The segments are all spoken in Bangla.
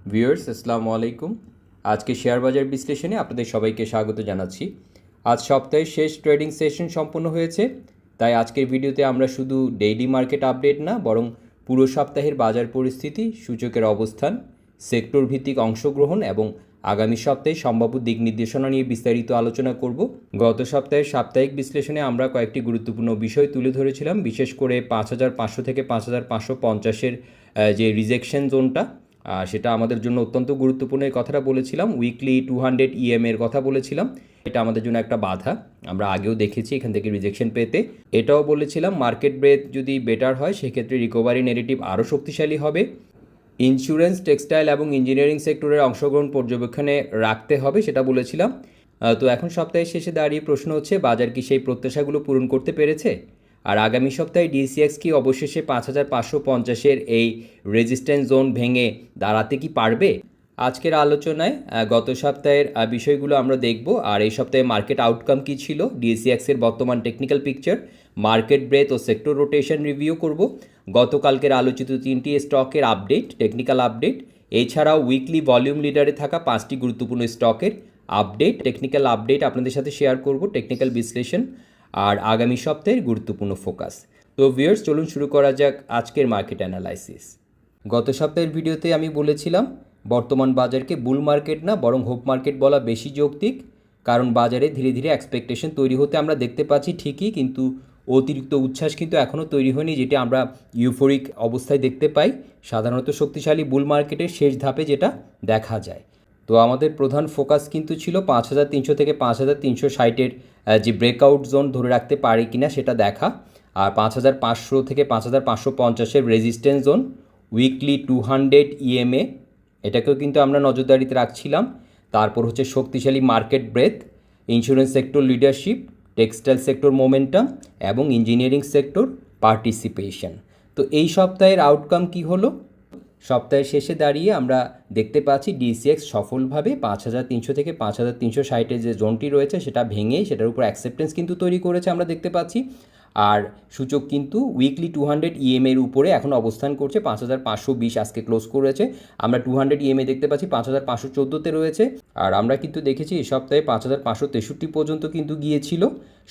ভিউয়ার্স আসসালামু আলাইকুম। আজকে শেয়ার বাজার বিশ্লেষণে আপনাদের সবাইকে স্বাগত জানাচ্ছি। আজ সপ্তাহের শেষ ট্রেডিং সেশন সম্পন্ন হয়েছে, তাই আজকের ভিডিওতে আমরা শুধু ডেইলি মার্কেট আপডেট না, বরং পুরো সপ্তাহের বাজার পরিস্থিতি, সূচকের অবস্থান, সেক্টর ভিত্তিক অংশগ্রহণ এবং আগামী সপ্তাহে সম্ভাব্য দিক নির্দেশনা নিয়ে বিস্তারিত আলোচনা করব। গত সপ্তাহের সাপ্তাহিক বিশ্লেষণে আমরা কয়েকটি গুরুত্বপূর্ণ বিষয় তুলে ধরেছিলাম, বিশেষ করে 5500 থেকে 5550-এর যে রিজেকশন জোনটা, সেটা আমাদের জন্য অত্যন্ত গুরুত্বপূর্ণ। এই কথাটা বলেছিলাম। উইকলি 200 এর কথা বলেছিলাম, এটা আমাদের জন্য একটা বাধা। আমরা আগেও দেখেছি এখান থেকে রিজেকশন পেতে। এটাও বলেছিলাম মার্কেট ব্রেথ যদি বেটার হয় সেক্ষেত্রে রিকভারি নেগেটিভ আরও শক্তিশালী হবে। ইন্স্যুরেন্স, টেক্সটাইল এবং ইঞ্জিনিয়ারিং সেক্টরের অংশগ্রহণ পর্যবেক্ষণে রাখতে হবে, সেটা বলেছিলাম। তো এখন সপ্তাহের শেষে দাঁড়িয়ে প্রশ্ন হচ্ছে, বাজার কি সেই প্রত্যাশাগুলো পূরণ করতে পেরেছে? আর আগামী সপ্তাহে ডিসিএক্স কি অবশেষে 5550-এর এই রেজিস্ট্যান্স জোন ভেঙে দাঁড়াতে কি পারবে? আজকের আলোচনায় গত সপ্তাহের বিষয়গুলো আমরা দেখব। আর এই সপ্তাহে মার্কেট আউটকাম কী ছিল, ডিএসিএক্সের বর্তমান টেকনিক্যাল পিকচার, মার্কেট ব্রেথ ও সেক্টর রোটেশন রিভিউ করব, গতকালকের আলোচিত 3টি স্টকের আপডেট, টেকনিক্যাল আপডেট, এছাড়াও উইকলি ভলিউম লিডারে থাকা 5টি গুরুত্বপূর্ণ স্টকের আপডেট, টেকনিক্যাল আপডেট আপনাদের সাথে শেয়ার করব, টেকনিক্যাল বিশ্লেষণ আর আগামী সপ্তাহের গুরুত্বপূর্ণ ফোকাস। তো ভিউয়ার্স, চলুন শুরু করা যাক আজকের মার্কেট অ্যানালাইসিস। গত সপ্তাহের ভিডিওতে আমি বলেছিলাম বর্তমান বাজারকে বুল মার্কেট না বরং হোপ মার্কেট বলা বেশি যৌক্তিক, কারণ বাজারে ধীরে ধীরে এক্সপেকটেশন তৈরি হতে আমরা দেখতে পাচ্ছি ঠিকই, কিন্তু অতিরিক্ত উচ্ছ্বাস কিন্তু এখনও তৈরি হয়নি, যেটা আমরা ইউফোরিক অবস্থায় দেখতে পাই সাধারণত শক্তিশালী বুল মার্কেটের শেষ ধাপে যেটা দেখা যায়। তো আমাদের প্রধান ফোকাস কিন্তু ছিল 5300 থেকে 5360-এর যে ব্রেকআউট জোন ধরে রাখতে পারে কিনা সেটা দেখা, আর 5500 থেকে 5550-এর রেজিস্ট্যান্স জোন, উইকলি 200 ইএমএ, এটাকেও কিন্তু আমরা নজরদারিতে রাখছিলাম। তারপর হচ্ছে শক্তিশালী market breadth, insurance sector leadership, textile sector momentum এবং ইঞ্জিনিয়ারিং সেক্টর পার্টিসিপেশন। তো এই সপ্তাহের আউটকাম কি হলো? সপ্তাহের শেষে দাঁড়িয়ে আমরা দেখতে পাচ্ছি ডিসিএক্স সফলভাবে 5300 থেকে 5360-এর যে জোনটি রয়েছে সেটা ভেঙে সেটার উপর অ্যাকসেপ্টেন্স কিন্তু তৈরি করেছে আমরা দেখতে পাচ্ছি। আর সূচক কিন্তু উইকলি 200 ইএমএর উপরে এখন অবস্থান করছে, 5520 আজকে ক্লোজ করেছে। আমরা 200 ইএমএ দেখতে পাচ্ছি 5514-তে রয়েছে। আর আমরা কিন্তু দেখেছি এই সপ্তাহে 5563 পর্যন্ত কিন্তু গিয়েছিল,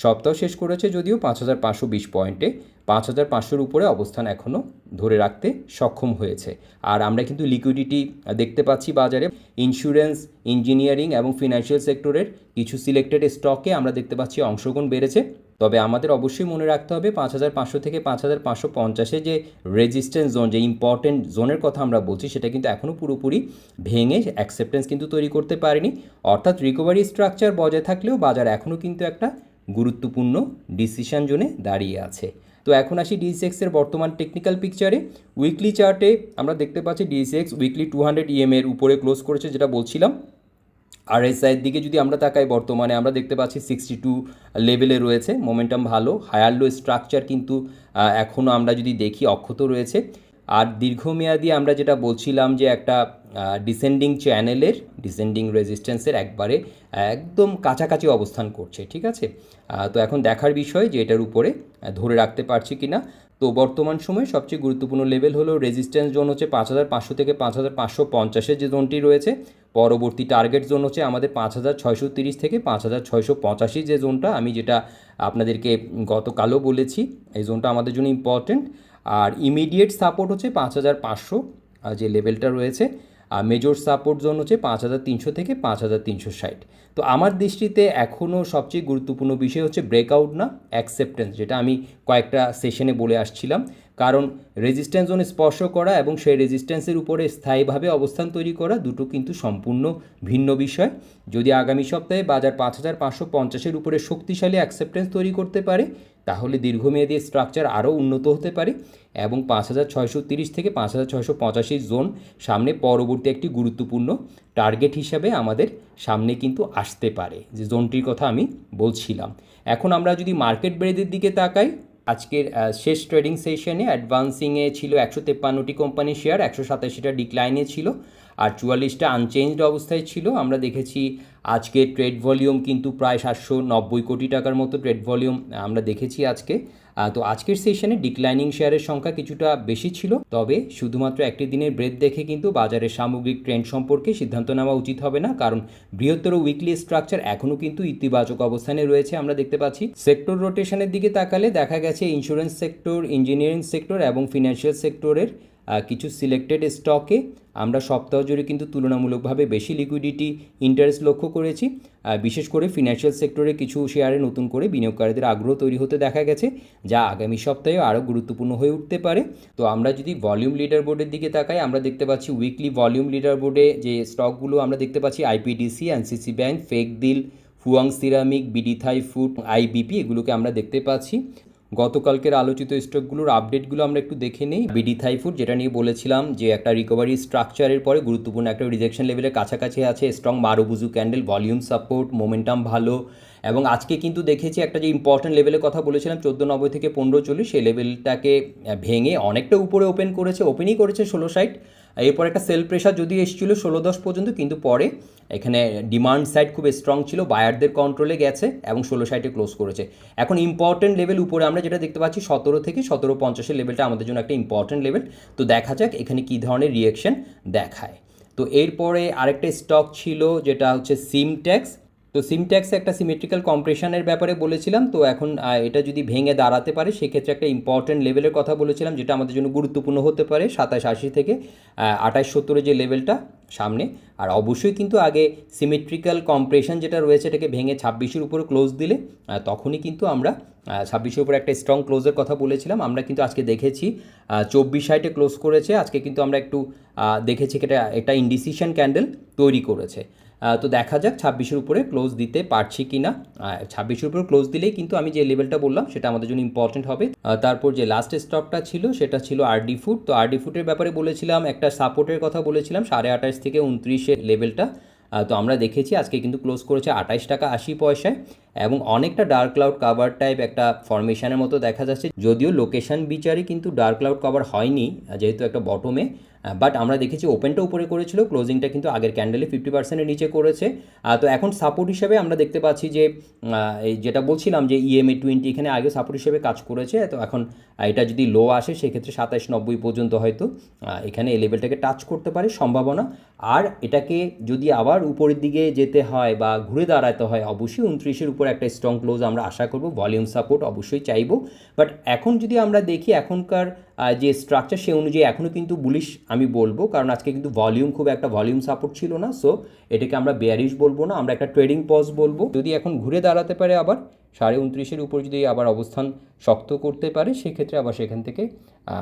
সপ্তাহ শেষ করেছে যদিও 5520 পয়েন্টে, 5500-এর উপরে অবস্থান এখনও ধরে রাখতে সক্ষম হয়েছে। আর আমরা কিন্তু লিকুইডিটি দেখতে পাচ্ছি বাজারে। ইন্স্যুরেন্স, ইঞ্জিনিয়ারিং এবং ফিনান্সিয়াল সেক্টরের কিছু সিলেক্টেড স্টকে আমরা দেখতে পাচ্ছি অংশগ্রহণ বেড়েছে। তবে আমাদের অবশ্যই মনে রাখতে হবে 5500 থেকে 5550-এ যে রেজিস্ট্যান্স জোন, যে ইম্পর্টেন্ট জোনের কথা আমরা বলছি, সেটা কিন্তু এখনও পুরোপুরি ভেঙে অ্যাকসেপ্টেন্স কিন্তু তৈরি করতে পারেনি। অর্থাৎ রিকভারি স্ট্রাকচার বজায় থাকলেও বাজার এখনও কিন্তু একটা গুরুত্বপূর্ণ ডিসিশন জোনে দাঁড়িয়ে আছে। তো এখন আসি ডিএসএক্সের বর্তমান টেকনিক্যাল পিকচারে। উইকলি চার্টে আমরা দেখতে পাচ্ছি ডিএসএক্স উইকলি 200 ইএমএর উপরে ক্লোজ করেছে, যেটা বলছিলাম। আরএসআইয়ের দিকে যদি আমরা তাকাই, বর্তমানে আমরা দেখতে পাচ্ছি 62 লেভেলে রয়েছে, মোমেন্টাম ভালো, হায়ার লো স্ট্রাকচার কিন্তু এখনও আমরা যদি দেখি অক্ষত রয়েছে। আর দীর্ঘমেয়াদী আমরা যেটা বলছিলাম যে একটা ডিসেন্ডিং চ্যানেলের, ডিসেন্ডিং রেজিস্ট্যান্সের একবারে একদম কাছাকাছি অবস্থান করছে, ঠিক আছে। তো এখন দেখার বিষয় যে এটার উপরে ধরে রাখতে পারছি কি না। তো বর্তমান সময়ে সবচেয়ে গুরুত্বপূর্ণ লেভেল হলো রেজিস্ট্যান্স জোন হচ্ছে 5500 থেকে 5550-এর যে জোনটি রয়েছে। পরবর্তী টার্গেট জোন হচ্ছে আমাদের 5630 থেকে 5685 যে জোনটা, আমি যেটা আপনাদেরকে গতকালও বলেছি, এই জোনটা আমাদের জন্য ইম্পর্টেন্ট। আর ইমিডিয়েট সাপোর্ট হচ্ছে 5500 যে লেভেলটা রয়েছে। আর মেজর সাপোর্ট জোন হচ্ছে 5300 থেকে 5360। তো আমার দৃষ্টিতে এখনও সবচেয়ে গুরুত্বপূর্ণ বিষয় হচ্ছে ব্রেকআউট না অ্যাকসেপ্টেন্স, যেটা আমি কয়েকটা সেশনে বলে আসছিলাম। কারণ রেজিস্ট্যান্স জোনে স্পর্শ করা এবং সেই রেজিস্ট্যান্সের উপরে স্থায়ীভাবে অবস্থান তৈরি করা দুটো কিন্তু সম্পূর্ণ ভিন্ন বিষয়। যদি আগামী সপ্তাহে বাজার 5550-এর উপরে শক্তিশালী অ্যাকসেপ্টেন্স তৈরি করতে পারে, তাহলে দীর্ঘমেয়াদী স্ট্রাকচার আরও উন্নত হতে পারে এবং 5630 থেকে 5685 জোন সামনে পরবর্তী একটি গুরুত্বপূর্ণ টার্গেট হিসাবে আমাদের সামনে কিন্তু আসতে পারে, যে জোনটির কথা আমি বলছিলাম। এখন আমরা যদি মার্কেট ব্রেথের দিকে তাকাই, আজকের শেষ ট্রেডিং সেশনে অ্যাডভান্সিংয়ে ছিল 153টি কোম্পানির শেয়ার, 187টা ডিক্লাইনে ছিল। আর 44টা আনচেঞ্জড অবস্থায় ছিল। আমরা দেখেছি আজকে ট্রেড ভলিউম কিন্তু প্রায় 790 কোটি টাকার মতো ট্রেড ভলিউম আমরা দেখেছি আজকে। তো আজকের সেশনে ডিক্লাইনিং শেয়ারের সংখ্যা কিছুটা বেশি ছিল, তবে শুধুমাত্র একটি দিনের ব্রেথ দেখে কিন্তু বাজারের সামগ্রিক ট্রেন্ড সম্পর্কে সিদ্ধান্ত নেওয়া উচিত হবে না, কারণ বৃহত্তর উইকলি স্ট্রাকচার এখনও কিন্তু ইতিবাচক অবস্থানে রয়েছে। আমরা দেখতে পাচ্ছি সেক্টর রোটেশনের দিকে তাকালে দেখা গেছে ইন্স্যুরেন্স সেক্টর, ইঞ্জিনিয়ারিং সেক্টর এবং ফিনান্সিয়াল সেক্টরের কিছু সিলেক্টেড স্টকে আমরা সপ্তাহ জুড়ে কিন্তু তুলনামূলকভাবে বেশি লিকুইডিটি ইন্টারেস্ট লক্ষ্য করেছি। বিশেষ করে ফিনান্সিয়াল সেক্টরে কিছু শেয়ারে নতুন করে বিনিয়োগকারীদের আগ্রহ তৈরি হতে দেখা গেছে, যা আগামী সপ্তাহে আরও গুরুত্বপূর্ণ হয়ে উঠতে পারে। তো আমরা যদি ভলিউম লিডার বোর্ডের দিকে তাকাই, আমরা দেখতে পাচ্ছি উইকলি ভলিউম লিডার বোর্ডে যে স্টকগুলো আমরা দেখতে পাচ্ছি আইপিডিসি, এনসিসি ব্যাংক, ফেকদিল, Fuwang ceramic, BD Thai food, IBP, এগুলোকে আমরা দেখতে পাচ্ছি। গতকালকের আলোচিত স্টকগুলোর আপডেটগুলো আমরা একটু দেখে নিই। বিডি থাই ফুড, যেটা নিয়ে বলেছিলাম যে একটা রিকভারি স্ট্রাকচারের পরে গুরুত্বপূর্ণ একটা রিজেকশন লেভেলের কাছাকাছি আছে, strong মারুবুজু candle, volume support, momentum ভালো, এবং আজকে কিন্তু দেখেছি একটা যে ইম্পর্টেন্ট লেভেলের কথা বলেছিলাম 1490 থেকে 1540, সেই লেভেলটাকে ভেঙে অনেকটা উপরে ওপেনই করেছে 1660। এরপর একটা সেল প্রেশার যদি এসেছিলো 1610 পর্যন্ত, কিন্তু পরে এখানে ডিমান্ড সাইড খুব স্ট্রং ছিল, বায়ারদের কন্ট্রোলে গেছে এবং 1660-এ ক্লোজ করেছে। এখন ইম্পর্টেন্ট লেভেল উপরে আমরা যেটা দেখতে পাচ্ছি 17 থেকে 1750 লেভেলটা আমাদের জন্য একটা ইম্পর্টেন্ট লেভেল। তো দেখা যাক এখানে কী ধরনের রিয়েকশন দেখায়। তো এরপরে আরেকটা স্টক ছিল যেটা হচ্ছে সিমট্যাক্স। তো সিমট্যাক্সে একটা সিমেট্রিক্যাল কম্প্রেশনের ব্যাপারে বলেছিলাম। তো এখন এটা যদি ভেঙে দাঁড়াতে পারে সেক্ষেত্রে একটা ইম্পর্টেন্ট লেভেলের কথা বলেছিলাম, যেটা আমাদের জন্য গুরুত্বপূর্ণ হতে পারে 2780 থেকে 2870 যে লেভেলটা সামনে। আর অবশ্যই কিন্তু আগে সিমেট্রিক্যাল কম্প্রেশন যেটা রয়েছে এটাকে ভেঙে 26-এর উপরে ক্লোজ দিলে তখনই কিন্তু আমরা 26-এর উপরে একটা স্ট্রং ক্লোজের কথা বলেছিলাম। আমরা কিন্তু আজকে দেখেছি 2460-এ ক্লোজ করেছে। আজকে কিন্তু আমরা একটু দেখেছি এটা ইনডিসিশন ক্যান্ডেল তৈরি করেছে। তো দেখা যাক 26-এর উপরে ক্লোজ দিতে পারছি কি না। 26-এর উপরে ক্লোজ দিলেই কিন্তু আমি যে লেভেলটা বললাম সেটা আমাদের জন্য ইম্পর্টেন্ট হবে। তারপর যে লাস্ট স্টকটা ছিল সেটা ছিল আরডি ফুড। তো আরডি ফুডের ব্যাপারে বলেছিলাম একটা সাপোর্টের কথা বলেছিলাম 28.5 থেকে 29-এর লেভেলটা। তো আমরা দেখেছি আজকে কিন্তু ক্লোজ করেছে 28 টাকা 80 পয়সায়, এবং অনেকটা ডার্ক ক্লাউড কাভার টাইপ একটা ফরমেশনের মতো দেখা যাচ্ছে, যদিও লোকেশন বিচারে কিন্তু ডার্ক ক্লাউড কভার হয়নি যেহেতু একটা বটমে, বাট আমরা দেখেছি ওপেনটা উপরে করেছিল, ক্লোজিংটা কিন্তু আগের ক্যান্ডেলে 50%-এর নিচে করেছে। তো এখন সাপোর্ট হিসেবে আমরা দেখতে পাচ্ছি যে এই যেটা বলছিলাম যে EMA 20 এখানে আগে সাপোর্ট হিসেবে কাজ করেছে। তো এখন এটা যদি লো আসে সেক্ষেত্রে 2790 পর্যন্ত হয়তো এখানে এই লেভেলটাকে টাচ করতে পারে সম্ভাবনা। আর এটাকে যদি আবার উপরের দিকে যেতে হয় বা ঘুরে দাঁড়াতে হয় অবশ্যই 29-এর উপর একটা স্ট্রং ক্লোজ আমরা আশা করব, ভলিউম সাপোর্ট অবশ্যই চাইবো। বাট এখন যদি আমরা দেখি এখনকার যে স্ট্রাকচার সে অনুযায়ী এখনও কিন্তু বুলিশ আমি বলবো, কারণ আজকে কিন্তু খুব একটা ভলিউম সাপোর্ট ছিল না। সো এটাকে আমরা বেয়ারিশ বলবো না, আমরা একটা ট্রেডিং পজ বলবো। যদি এখন ঘুরে দাঁড়াতে পারে আবার 29.5-এর উপর যদি আবার অবস্থান শক্ত করতে পারে সেক্ষেত্রে আবার সেখান থেকে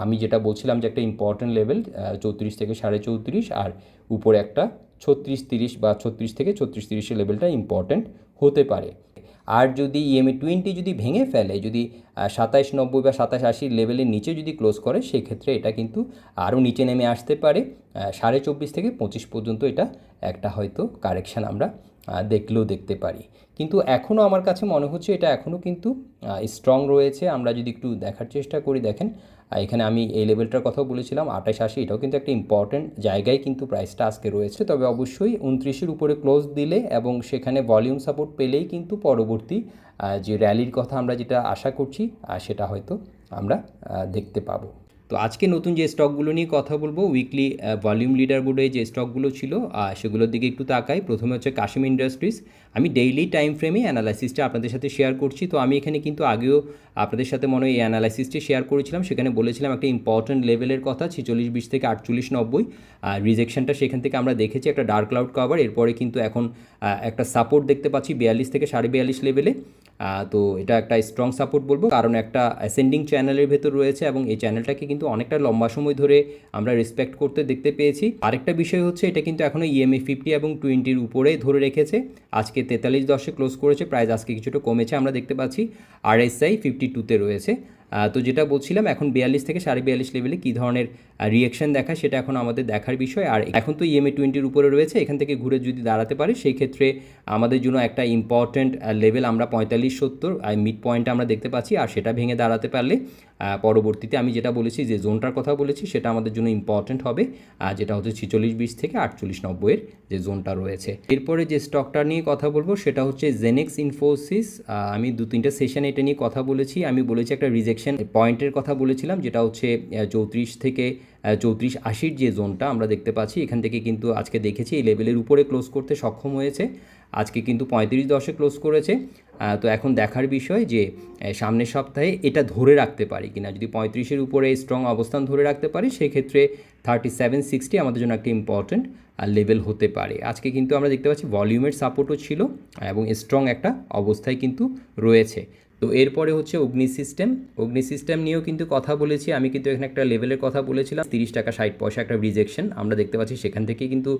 আমি যেটা বলছিলাম যে একটা ইম্পর্টেন্ট লেভেল 34 থেকে 34.5 আর উপরে একটা 3630 বা 36 থেকে 3630-এর লেভেলটা ইম্পর্টেন্ট হতে পারে। আর যদি EMA 20 যদি ভেঙে ফেলে, যদি 2790 বা 2780 লেভেলের নিচে যদি ক্লোজ করে সেক্ষেত্রে এটা কিন্তু আরও নিচে নেমে আসতে পারে 24.5 থেকে 25 পর্যন্ত। এটা একটা হয়তো কারেকশান আমরা দেখলেও দেখতে পারি, কিন্তু এখনও আমার কাছে মনে হচ্ছে এটা এখনও কিন্তু স্ট্রং রয়েছে। আমরা যদি একটু দেখার চেষ্টা করি, দেখেন এখানে আমি এই লেভেলটার কথাও বলেছিলাম 2880, এটাও কিন্তু একটা ইম্পর্টেন্ট জায়গায় কিন্তু প্রাইসটা আজকে রয়েছে। তবে অবশ্যই 29-এর উপরে ক্লোজ দিলে এবং সেখানে ভলিউম সাপোর্ট পেলেই কিন্তু পরবর্তী যে র্যালির কথা আমরা যেটা আশা করছি সেটা হয়তো আমরা দেখতে পাবো। তো আজকে নতুন যে স্টকগুলো নিয়ে কথা বলবো, উইকলি ভলিউম লিডার বোর্ডে যে স্টকগুলো ছিল সেগুলোর দিকে একটু তাকাই। প্রথমে হচ্ছে কাশিম ইন্ডাস্ট্রিজ। আমি ডেইলি টাইম ফ্রেমে অ্যানালাইসিসটা আপনাদের সাথে শেয়ার করছি। তো আমি এখানে কিন্তু আগেও আপনাদের সাথে মনে হয় এই অ্যানালাইসিসটি শেয়ার করেছিলাম, সেখানে বলেছিলাম একটা ইম্পর্টেন্ট লেভেলের কথা 4620 থেকে 4890। রিজেকশনটা সেখান থেকে আমরা দেখেছি একটা ডার্ক ক্লাউড কভার, এরপরে কিন্তু এখন একটা সাপোর্ট দেখতে পাচ্ছি 42 থেকে 42.5 লেভেলে। তো এটা একটা স্ট্রং সাপোর্ট বলবো, কারণ একটা অ্যাসেন্ডিং চ্যানেলের ভেতর রয়েছে এবং এই চ্যানেলটাকে কিন্তু অনেকটা লম্বা সময় ধরে আমরা রেসপেক্ট করতে দেখতে পেয়েছি। আরেকটা বিষয় হচ্ছে এটা কিন্তু এখনও EMA 50 এবং 20-র উপরে ধরে রেখেছে। আজকে 43.10-এ ক্লোজ করেছে, প্রাইস আজকে কিছুটা কমেছে আমরা দেখতে পাচ্ছি। RSI 52-তে রয়েছে। তো যেটা বলছিলাম এখন 42 থেকে 42.5 লেভেলে কী ধরনের রিয়েকশন দেখায় সেটা এখন আমাদের দেখার বিষয়। আর এখন তো EMA 20-র উপরে রয়েছে, এখান থেকে ঘুরে যদি দাঁড়াতে পারে সেই ক্ষেত্রে আমাদের জন্য একটা ইম্পর্টেন্ট লেভেল আমরা 4570 মিড পয়েন্টে আমরা দেখতে পাচ্ছি। আর সেটা ভেঙে দাঁড়াতে পারলে পরবর্তীতে আমি যেটা বলেছি যে জোনটার কথা বলেছি সেটা আমাদের জন্য ইম্পর্ট্যান্ট হবে, যেটা হচ্ছে 46.20 থেকে 48.90-এর যে জোনটা রয়েছে। এরপরে যে স্টকটা নিয়ে কথা বলবো সেটা হচ্ছে জেনেক্স ইনফোসিস। আমি 2-3টা সেশনে এটা নিয়ে কথা বলেছি। আমি বলেছি একটা রিজেকশন পয়েন্টের কথা বলেছিলাম, যেটা হচ্ছে 34 থেকে 34.80-র যে জোনটা আমরা দেখতে পাচ্ছি, এখান থেকে কিন্তু আজকে দেখেছি এই লেভেলের উপরে ক্লোজ করতে সক্ষম হয়েছে। আজকে কিন্তু 35.10-এ ক্লোজ করেছে। তো এখন দেখার বিষয় যে সামনের সপ্তাহে এটা ধরে রাখতে পারি কিনা। যদি 35-এর উপরে স্ট্রং অবস্থান ধরে রাখতে পারি সেক্ষেত্রে 37.60 আমাদের জন্য একটা ইম্পর্ট্যান্ট লেভেল হতে পারে। আজকে কিন্তু আমরা দেখতে পাচ্ছি ভলিউমের সাপোর্টও ছিল এবং স্ট্রং একটা অবস্থায় কিন্তু রয়েছে। তো এরপরে হচ্ছে অগ্নি সিস্টেম নিয়েও কিন্তু কথা বলেছি। আমি কিন্তু এখানে একটা লেভেলের কথা বলেছিলাম 30 টাকা 60 পয়সা একটা রিজেকশন আমরা দেখতে পাচ্ছি, সেখান থেকে কিন্তু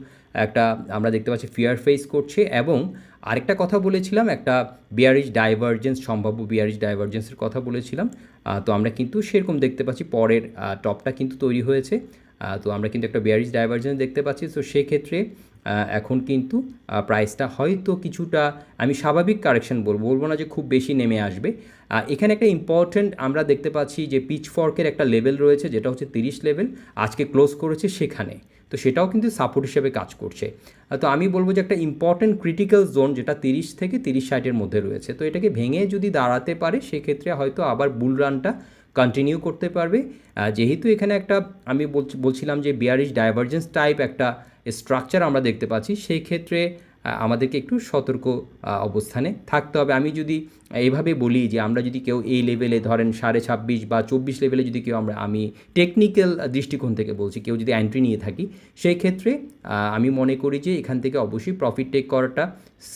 একটা আমরা দেখতে পাচ্ছি ফিয়ার ফেস করছে। এবং আরেকটা কথা বলেছিলাম একটা বিয়ারিশ ডাইভারজেন্স, সম্ভাব্য বিয়ারিশ ডাইভারজেন্সের কথা বলেছিলাম। তো আমরা কিন্তু সেরকম দেখতে পাচ্ছি পরের টপটা কিন্তু তৈরি হয়েছে। তো আমরা কিন্তু একটা বিয়ারিশ ডাইভারজেন্স দেখতে পাচ্ছি। তো সেক্ষেত্রে এখন কিন্তু প্রাইসটা হয়তো কিছুটা আমি স্বাভাবিক কারেকশন বলবো না যে খুব বেশি নেমে আসবে। এখানে একটা ইম্পর্ট্যান্ট আমরা দেখতে পাচ্ছি যে পিচফর্কের একটা লেভেল রয়েছে, যেটা হচ্ছে 30 লেভেল, আজকে ক্লোজ করেছে সেখানে। তো সেটাও কিন্তু সাপোর্ট হিসেবে কাজ করছে। তো আমি বলবো যে একটা ইম্পর্ট্যান্ট ক্রিটিক্যাল জোন যেটা 30 থেকে 30-60-এর মধ্যে রয়েছে। তো এটাকে ভেঙে যদি দাঁড়াতে পারে সেক্ষেত্রে হয়তো আবার বুল রানটা কন্টিনিউ করতে পারবে। যেহেতু এখানে একটা আমি বলছিলাম যে বিয়ারিশ ডাইভারজেন্স টাইপ একটা স্ট্রাকচার আমরা দেখতে পাচ্ছি, সেই ক্ষেত্রে আমাদেরকে একটু সতর্ক অবস্থানে থাকতে হবে। আমি যদি এইভাবে বলি যে আমরা যদি কেউ এই লেভেলে ধরেন 26.5 বা 24 লেভেলে যদি কেউ আমি টেকনিক্যাল দৃষ্টিকোণ থেকে বলছি, কেউ যদি এন্ট্রি নিয়ে থাকি সেই ক্ষেত্রে আমি মনে করি যে এখান থেকে অবশ্যই প্রফিট টেক করাটা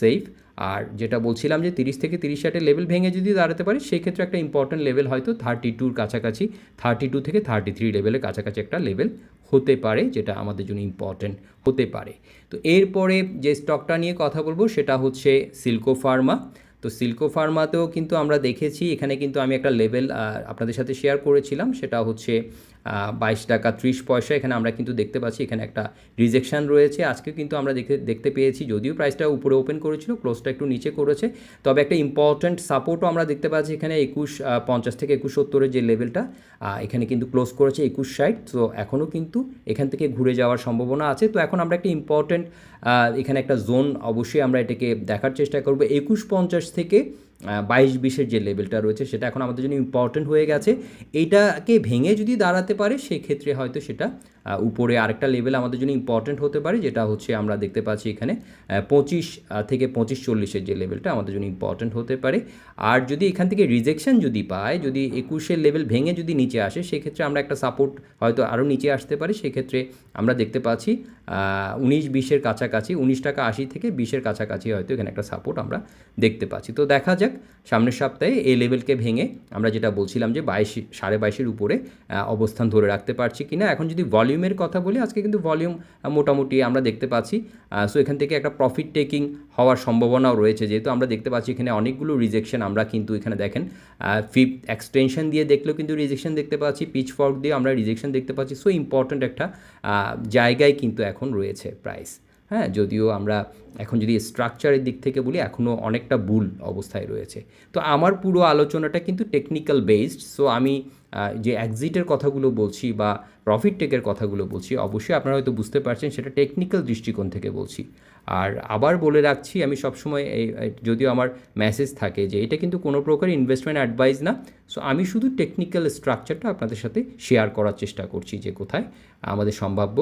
সেফ। আর যেটা বলছিলাম যে 30 থেকে 30-60-এর লেভেল ভেঙে যদি দাঁড়াতে পারে সেই ক্ষেত্রে একটা ইম্পর্ট্যান্ট লেভেল হয়তো 32-র কাছাকাছি, 32 থেকে 33 লেভেলের কাছাকাছি একটা লেভেল হতে পারে, যেটা আমাদের জন্য ইম্পর্ট্যান্ট হতে পারে। তো এরপরে যে স্টকটা নিয়ে কথা বলবো সেটা হচ্ছে সিল্কো ফার্মা। তো সিল্কো ফার্মাতেও কিন্তু আমরা দেখেছি এখানে কিন্তু আমি একটা লেভেল আপনাদের সাথে শেয়ার করেছিলাম, সেটা হচ্ছে 22 টাকা 30 পয়সা। এখানে আমরা কিন্তু দেখতে পাচ্ছি এখানে একটা রিজেকশান রয়েছে। আজকে কিন্তু আমরা দেখতে পেয়েছি যদিও প্রাইসটা উপরে ওপেন করেছিল, ক্লোজটা একটু নিচে করেছে, তবে একটা ইম্পর্ট্যান্ট সাপোর্টও আমরা দেখতে পাচ্ছি এখানে 21.50 থেকে 21.70-এর যে লেভেলটা, এখানে কিন্তু ক্লোজ করেছে 21.60। তো এখনও কিন্তু এখান থেকে ঘুরে যাওয়ার সম্ভাবনা আছে। তো এখন আমরা একটা ইম্পর্ট্যান্ট এখানে একটা জোন অবশ্যই আমরা এটাকে দেখার চেষ্টা করব। 21.50 থেকে 22-20-এর যে লেভেলটা রয়েছে সেটা এখন আমাদের জন্য ইম্পর্ট্যান্ট হয়ে গেছে। এইটাকে ভেঙে যদি দাঁড়াতে পারে সেক্ষেত্রে হয়তো সেটা উপরে আরেকটা লেভেল আমাদের জন্য ইম্পর্ট্যান্ট হতে পারে, যেটা হচ্ছে আমরা দেখতে পাচ্ছি এখানে 25 থেকে 25-40-এর যে লেভেলটা আমাদের জন্য ইম্পর্ট্যান্ট হতে পারে। আর যদি এখান থেকে রিজেকশন যদি পায়, যদি 21-এর লেভেল ভেঙে যদি নিচে আসে সেক্ষেত্রে আমরা একটা সাপোর্ট হয়তো আরও নিচে আসতে পারি। সেক্ষেত্রে আমরা দেখতে পাচ্ছি 19-20-এর কাছাকাছি, 19 টাকা 80 থেকে 20-এর কাছাকাছি হয়তো এখানে একটা সাপোর্ট আমরা দেখতে পাচ্ছি। তো দেখা যাক সামনের সপ্তাহে এই লেভেলকে ভেঙে আমরা যেটা বলছিলাম যে 22-22.5-এর উপরে অবস্থান ধরে রাখতে পারছি কিনা। এখন যদি ভলিউমের কথা বলি, আজকে কিন্তু ভলিউম মোটামুটি আমরা দেখতে পাচ্ছি। সো এখান থেকে একটা প্রফিট টেকিং হওয়ার সম্ভাবনাও রয়েছে, যেহেতু আমরা দেখতে পাচ্ছি এখানে অনেকগুলো রিজেকশন। আমরা কিন্তু এখানে দেখেন ফিফথ এক্সটেনশন দিয়ে দেখলেও কিন্তু রিজেকশন দেখতে পাচ্ছি, পিচ ফর্ক দিয়ে আমরা রিজেকশন দেখতে পাচ্ছি। সো ইম্পর্ট্যান্ট একটা জায়গায় কিন্তু এখন রয়েছে প্রাইস। হ্যাঁ, যদিও আমরা এখন যদি স্ট্রাকচারের দিক থেকে বলি এখনও অনেকটা বুল অবস্থায় রয়েছে। তো আমার পুরো আলোচনাটা কিন্তু টেকনিক্যাল বেসড। সো আমি যে এক্সিটের কথাগুলো বলছি বা প্রফিট টেকের কথাগুলো বলছি অবশ্যই আপনারা হয়তো বুঝতে পারছেন সেটা টেকনিক্যাল দৃষ্টিকোণ থেকে বলছি। আর আবার বলে রাখছি আমি সবসময় যদিও আমার মেসেজ থাকে যে এটা কিন্তু কোনো প্রকার ইনভেস্টমেন্ট অ্যাডভাইস না। সো আমি শুধু টেকনিক্যাল স্ট্রাকচারটা আপনাদের সাথে শেয়ার করার চেষ্টা করছি যে কোথায় আমাদের সম্ভাব্য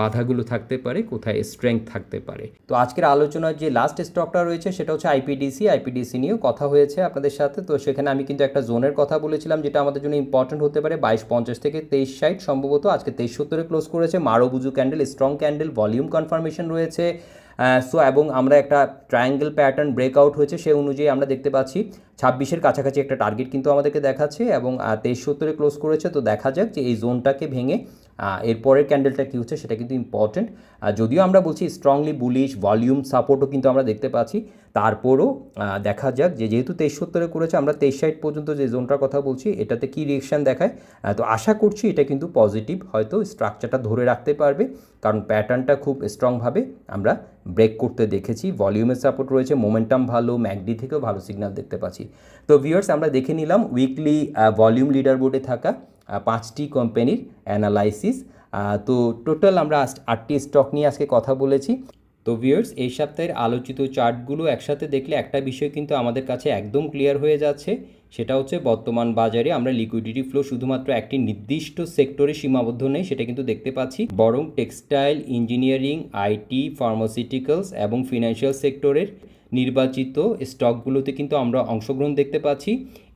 বাধাগুলো থাকতে পারে, কোথায় স্ট্রেংথ থাকতে পারে। তো আজকের আলোচনার যে লাস্ট স্টকটা রয়েছে সেটা হচ্ছে আইপিডিসি নিয়েও কথা হয়েছে আপনাদের সাথে। তো সেখানে আমি কিন্তু একটা জোনের কথা বলেছিলাম যেটা আমাদের জন্য ইম্পর্টেন্ট হতে পারে 22.50 থেকে 23.60 সম্ভবত। আজকে 23.70-এ ক্লোজ করেছে, মারুবুজু candle, strong candle, volume confirmation রয়েছে। সো এবং আমরা একটা ট্রায়াঙ্গেল প্যাটার্ন ব্রেকআউট হয়েছে, সেই অনুযায়ী আমরা দেখতে পাচ্ছি 26-এর কাছাকাছি একটা টার্গেট কিন্তু আমাদেরকে দেখাচ্ছে এবং 23.70-এ ক্লোজ করেছে। তো দেখা যাক যে এই জোনটাকে ভেঙে এরপরের ক্যান্ডেলটা কী হচ্ছে সেটা কিন্তু ইম্পর্টেন্ট। যদিও আমরা বলছি স্ট্রংলি বুলিশ, ভলিউম সাপোর্টও কিন্তু আমরা দেখতে পাচ্ছি, তারপরও দেখা যাক যে যেহেতু 2370 করেছে, আমরা 2360 পর্যন্ত যে জোনটার কথা বলছি এটাতে কী রিয়েকশান দেখায়। তো আশা করছি এটা কিন্তু পজিটিভ, হয়তো স্ট্রাকচারটা ধরে রাখতে পারবে, কারণ প্যাটার্নটা খুব স্ট্রংভাবে আমরা ব্রেক করতে দেখেছি। ভলিউমের সাপোর্ট রয়েছে, মোমেন্টাম ভালো, ম্যাকডি থেকেও ভালো সিগন্যাল দেখতে পাচ্ছি। তো ভিউয়ার্স, আমরা দেখে নিলাম উইকলি ভলিউম লিডার বোর্ডে থাকা 5টি কোম্পানির অ্যানালাইসিস। তো টোটাল আমরা 8টি স্টক নিয়ে আজকে কথা বলেছি। তো ভিউয়ার্স, এই সপ্তাহের আলোচিত চার্টগুলো একসাথে দেখলে একটা বিষয় কিন্তু আমাদের কাছে একদম ক্লিয়ার হয়ে যাচ্ছে, সেটা হচ্ছে বর্তমান বাজারে আমরা লিকুইডিটি ফ্লো শুধুমাত্র একটি নির্দিষ্ট সেক্টরে সীমাবদ্ধ নেই সেটা কিন্তু দেখতে পাচ্ছি, বরং টেক্সটাইল, ইঞ্জিনিয়ারিং, আইটি, ফার্মাসিউটিক্যালস এবং ফিনান্সিয়াল সেক্টরের নির্বাচিত স্টকগুলোতে কিন্তু আমরা অংশগ্রহণ দেখতে পাচ্ছি।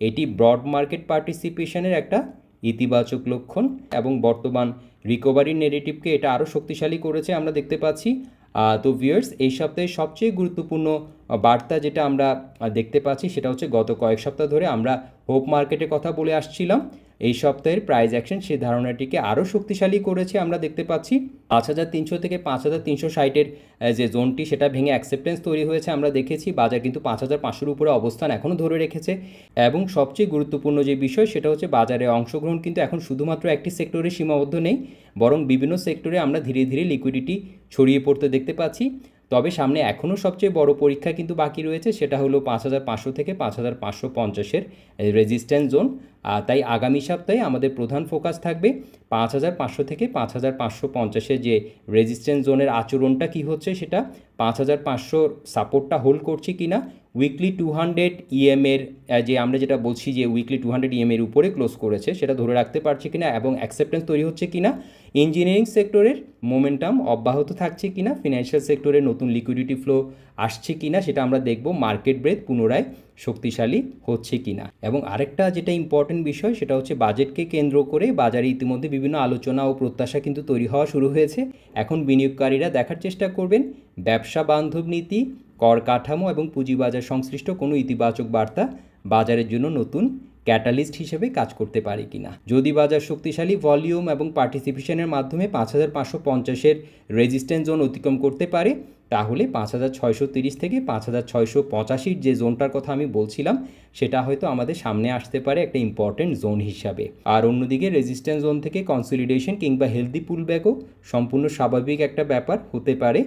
এটি ব্রড মার্কেট পার্টিসিপেশনের একটা ইতিবাচক লক্ষণ এবং বর্তমান রিকভারি নেগেটিভকে এটা আরও শক্তিশালী করেছে আমরা দেখতে পাচ্ছি। তো ভিউয়ার্স, এই সপ্তাহে সবচেয়ে গুরুত্বপূর্ণ বার্তা যেটা আমরা দেখতে পাচ্ছি সেটা হচ্ছে গত কয়েক সপ্তাহ ধরে আমরা হোপ মার্কেটের কথা বলে আসছিলাম, এই সপ্তাহের প্রাইস অ্যাকশন সেই ধারণাটিকে আরও শক্তিশালী করেছে আমরা দেখতে পাচ্ছি। 5300 থেকে 5360-এর যে জোনটি সেটা ভেঙে অ্যাকসেপ্টেন্স তৈরি হয়েছে আমরা দেখেছি। বাজার কিন্তু 5500-র উপরে অবস্থান এখনও ধরে রেখেছে এবং সবচেয়ে গুরুত্বপূর্ণ যে বিষয় সেটা হচ্ছে বাজারে অংশগ্রহণ কিন্তু এখন শুধুমাত্র একটি সেক্টরে সীমাবদ্ধ নেই, বরং বিভিন্ন সেক্টরে আমরা ধীরে ধীরে লিকুইডিটি ছড়িয়ে পড়তে দেখতে পাচ্ছি। তবে সামনে এখনও সবচেয়ে বড় পরীক্ষা কিন্তু বাকি রয়েছে, সেটা হলো 5500 থেকে 5550-এর রেজিস্ট্যান্স জোন। তাই আগামী সপ্তাহে আমাদের প্রধান ফোকাস থাকবে 5500 থেকে 5550-এর যে রেজিস্ট্যান্স জোনের আচরণটা কী হচ্ছে, সেটা 5500 সাপোর্টটা হোল্ড করছে কি না, উইকলি 200 ইএমের যে আমরা যেটা বলছি যে উইকলি 200 ইএমের উপরে ক্লোজ করেছে সেটা ধরে রাখতে পারছে কিনা এবং অ্যাকসেপ্টেন্স তৈরি হচ্ছে কিনা, ইঞ্জিনিয়ারিং সেক্টরের মোমেন্টাম অব্যাহত থাকছে কিনা, ফিনান্সিয়াল সেক্টরে নতুন লিকুইডিটি ফ্লো আসছে কিনা সেটা আমরা দেখব, মার্কেট ব্রেথ পুনরায় শক্তিশালী হচ্ছে কিনা। এবং আরেকটা যেটা ইম্পর্টেন্ট বিষয় সেটা হচ্ছে বাজেটকে কেন্দ্র করে বাজারে ইতিমধ্যে বিভিন্ন আলোচনা ও প্রত্যাশা কিন্তু তৈরি হওয়া শুরু হয়েছে। এখন বিনিয়োগকারীরা দেখার চেষ্টা করবেন ব্যবসা বান্ধব নীতি, কর কাঠামো এবং পুঁজিবাজার সংশ্লিষ্ট কোনো ইতিবাচক বার্তা বাজারের জন্য নতুন ক্যাটালিস্ট হিসেবে কাজ করতে পারে কিনা। যদি বাজার শক্তিশালী ভলিউম এবং পার্টিসিপেশনের মাধ্যমে 5550-এর রেজিস্ট্যান্স জোন অতিক্রম করতে পারে, তাহলে 5630 থেকে 5685 যে জোনটার কথা আমি বলছিলাম সেটা হয়তো আমাদের সামনে আসতে পারে একটা ইম্পর্টেন্ট জোন হিসাবে। আর অন্যদিকে রেজিস্ট্যান্স জোন থেকে কনসলিডেশন কিংবা হেলদি পুলব্যাকও সম্পূর্ণ স্বাভাবিক একটা ব্যাপার হতে পারে।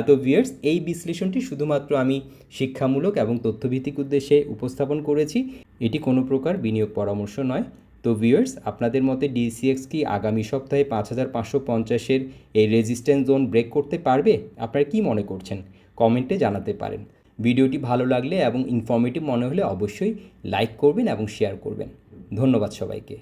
তো ভিউয়ার্স, এই বিশ্লেষণটি শুধুমাত্র আমি শিক্ষামূলক এবং তথ্যভিত্তিক উদ্দেশ্যে উপস্থাপন করেছি, এটি কোনো প্রকার বিনিয়োগ পরামর্শ নয়। তো ভিউয়ার্স, আপনাদের মতে ডিসিএক্স কি আগামী সপ্তাহে 5550-এর এই রেজিস্ট্যান্স জোন ব্রেক করতে পারবে? আপনারা কি মনে করছেন কমেন্টে জানাতে পারেন। ভিডিওটি ভালো লাগলে এবং ইনফরমেটিভ মনে হলে অবশ্যই লাইক করবেন এবং শেয়ার করবেন। ধন্যবাদ সবাইকে।